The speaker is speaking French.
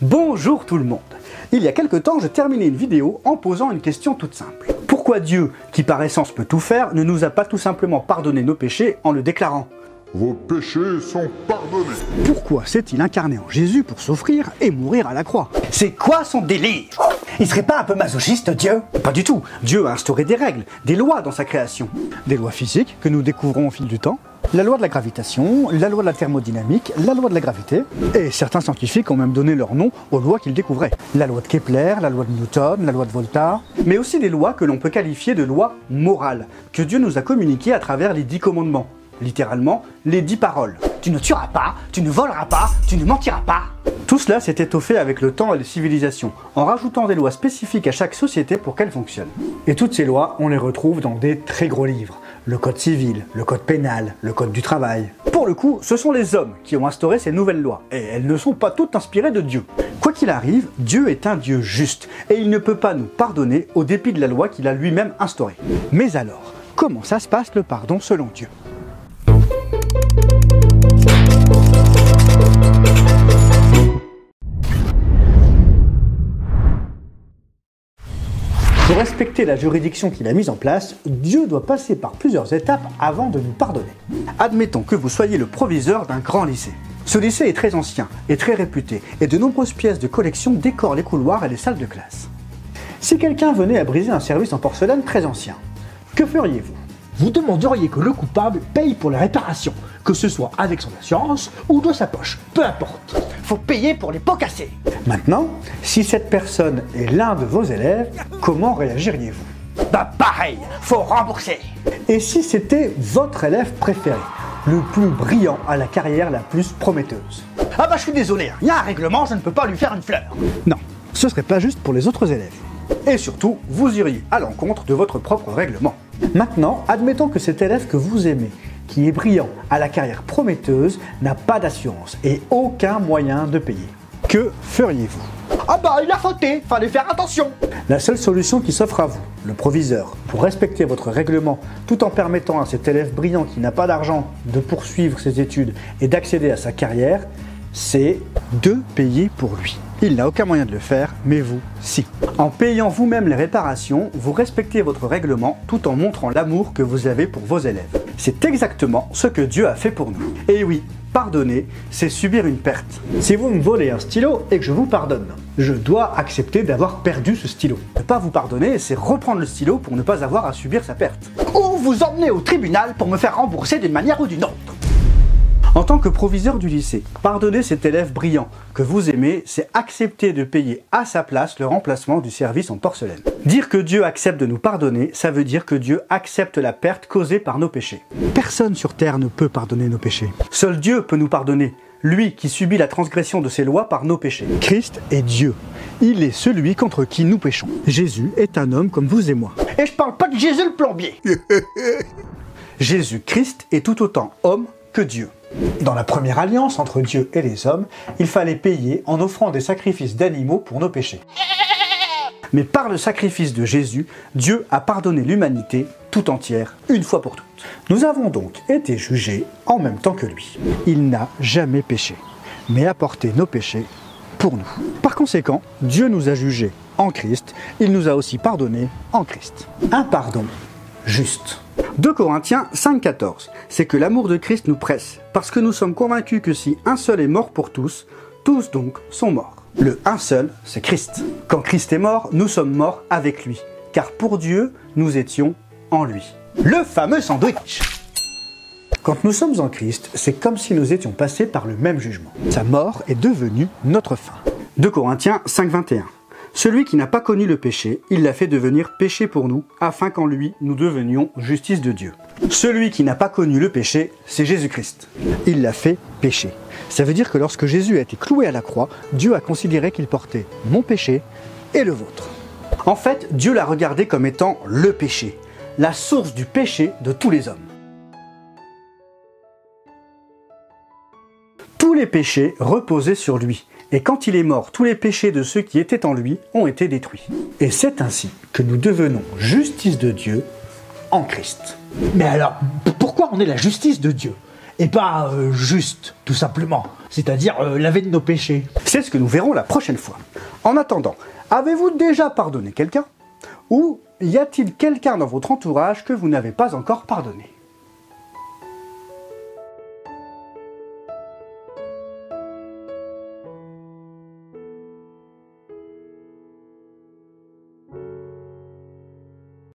Bonjour tout le monde. Il y a quelque temps, je terminais une vidéo en posant une question toute simple. Pourquoi Dieu, qui par essence peut tout faire, ne nous a pas tout simplement pardonné nos péchés en le déclarant ? Vos péchés sont pardonnés. Pourquoi s'est-il incarné en Jésus pour souffrir et mourir à la croix? C'est quoi son délire? Il serait pas un peu masochiste, Dieu? Pas du tout. Dieu a instauré des règles, des lois dans sa création. Des lois physiques que nous découvrons au fil du temps. La loi de la gravitation, la loi de la thermodynamique, la loi de la gravité. Et certains scientifiques ont même donné leur nom aux lois qu'ils découvraient. La loi de Kepler, la loi de Newton, la loi de Volta. Mais aussi des lois que l'on peut qualifier de lois morales, que Dieu nous a communiquées à travers les 10 commandements. Littéralement, les 10 paroles. Tu ne tueras pas, tu ne voleras pas, tu ne mentiras pas. Tout cela s'est étoffé avec le temps et les civilisations, en rajoutant des lois spécifiques à chaque société pour qu'elle fonctionne. Et toutes ces lois, on les retrouve dans des très gros livres. Le code civil, le code pénal, le code du travail. Pour le coup, ce sont les hommes qui ont instauré ces nouvelles lois, et elles ne sont pas toutes inspirées de Dieu. Quoi qu'il arrive, Dieu est un Dieu juste, et il ne peut pas nous pardonner au dépit de la loi qu'il a lui-même instaurée. Mais alors, comment ça se passe le pardon selon Dieu ? Pour respecter la juridiction qu'il a mise en place, Dieu doit passer par plusieurs étapes avant de nous pardonner. Admettons que vous soyez le proviseur d'un grand lycée. Ce lycée est très ancien et très réputé, et de nombreuses pièces de collection décorent les couloirs et les salles de classe. Si quelqu'un venait à briser un service en porcelaine très ancien, que feriez-vous ? Vous demanderiez que le coupable paye pour les réparations, que ce soit avec son assurance ou de sa poche, peu importe. Faut payer pour les pots cassés. Maintenant, si cette personne est l'un de vos élèves, comment réagiriez-vous? Bah pareil, faut rembourser. Et si c'était votre élève préféré, le plus brillant à la carrière la plus prometteuse? Ah bah je suis désolé, il y a un règlement, je ne peux pas lui faire une fleur. Non, ce serait pas juste pour les autres élèves. Et surtout, vous iriez à l'encontre de votre propre règlement. Maintenant, admettons que cet élève que vous aimez, qui est brillant, à la carrière prometteuse, n'a pas d'assurance et aucun moyen de payer. Que feriez-vous? Ah bah il a fauté, fallait faire attention. La seule solution qui s'offre à vous, le proviseur, pour respecter votre règlement tout en permettant à cet élève brillant qui n'a pas d'argent de poursuivre ses études et d'accéder à sa carrière, c'est de payer pour lui. Il n'a aucun moyen de le faire, mais vous, si. En payant vous-même les réparations, vous respectez votre règlement tout en montrant l'amour que vous avez pour vos élèves. C'est exactement ce que Dieu a fait pour nous. Et oui, pardonner, c'est subir une perte. Si vous me volez un stylo et que je vous pardonne, je dois accepter d'avoir perdu ce stylo. Ne pas vous pardonner, c'est reprendre le stylo pour ne pas avoir à subir sa perte. Ou vous emmener au tribunal pour me faire rembourser d'une manière ou d'une autre. En tant que proviseur du lycée, pardonner cet élève brillant que vous aimez, c'est accepter de payer à sa place le remplacement du service en porcelaine. Dire que Dieu accepte de nous pardonner, ça veut dire que Dieu accepte la perte causée par nos péchés. Personne sur terre ne peut pardonner nos péchés. Seul Dieu peut nous pardonner, lui qui subit la transgression de ses lois par nos péchés. Christ est Dieu. Il est celui contre qui nous péchons. Jésus est un homme comme vous et moi. Et je parle pas de Jésus le plombier. Jésus-Christ est tout autant homme que Dieu. Dans la première alliance entre Dieu et les hommes, il fallait payer en offrant des sacrifices d'animaux pour nos péchés. Mais par le sacrifice de Jésus, Dieu a pardonné l'humanité tout entière, une fois pour toutes. Nous avons donc été jugés en même temps que lui. Il n'a jamais péché, mais a porté nos péchés pour nous. Par conséquent, Dieu nous a jugés en Christ, il nous a aussi pardonnés en Christ. Un pardon juste. 2 Corinthiens 5,14, c'est que l'amour de Christ nous presse, parce que nous sommes convaincus que si un seul est mort pour tous, tous donc sont morts. Le un seul, c'est Christ. Quand Christ est mort, nous sommes morts avec lui, car pour Dieu, nous étions en lui. Le fameux sandwich. Quand nous sommes en Christ, c'est comme si nous étions passés par le même jugement. Sa mort est devenue notre fin. 2 Corinthiens 5,21. Celui qui n'a pas connu le péché, il l'a fait devenir péché pour nous, afin qu'en lui, nous devenions justice de Dieu. Celui qui n'a pas connu le péché, c'est Jésus-Christ. Il l'a fait péché. Ça veut dire que lorsque Jésus a été cloué à la croix, Dieu a considéré qu'il portait mon péché et le vôtre. En fait, Dieu l'a regardé comme étant le péché, la source du péché de tous les hommes. Tous les péchés reposaient sur lui. Et quand il est mort, tous les péchés de ceux qui étaient en lui ont été détruits. Et c'est ainsi que nous devenons justice de Dieu en Christ. Mais alors, pourquoi on est la justice de Dieu? et pas juste, tout simplement, c'est-à-dire laver de nos péchés. C'est ce que nous verrons la prochaine fois. En attendant, avez-vous déjà pardonné quelqu'un? Ou y a-t-il quelqu'un dans votre entourage que vous n'avez pas encore pardonné?